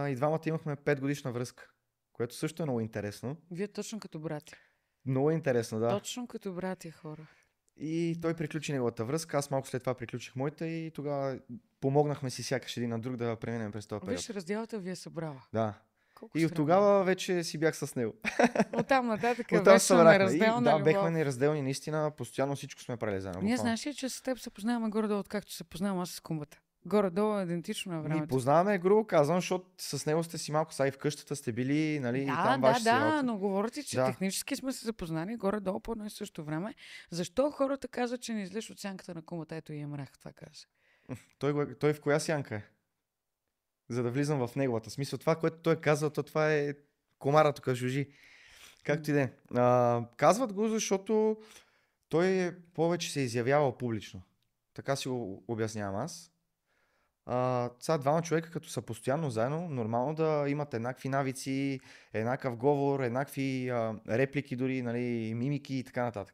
И двамата имахме 5 годишна връзка, което също е много интересно. Вие точно като брати. Много интересно, да. Точно като брати хора. И той приключи неговата връзка, аз малко след това приключих моята и тогава помогнахме си сякаш един на друг да преминем през този период. Виж, разделата ви е събрала. Да. Колко И от странно. тогава вече си бях с него. Оттам нататък Оттам беше се събрахме. неразделна Да, любов. бехме неразделни, наистина, постоянно всичко сме правили заедно. Ние буквално. знаеш ли, че с теб се познаваме горе-долу, откакто се познавам аз с кумбата. Горе-долу идентично на Ни времето. познаваме, грубо казвам, защото с него сте си малко са и в къщата сте били, нали, и Да, там да, ваши да, но говоря ти, че Да. технически сме се запознали горе-долу по едно и също време. Защо хората казват, че не излез от сянката на кумата? Ето и я мрах, това каза. Той в коя сянка е? За да влизам в неговата. Смисъл, това, което той е казал, то това е комара тук жужи. Както и да е. Казват го, защото той повече се изявява публично. Така си го обяснявам аз. Сега двама човека, като са постоянно заедно, нормално да имат еднакви навици, еднакъв говор, еднакви реплики дори, нали, мимики и така нататък.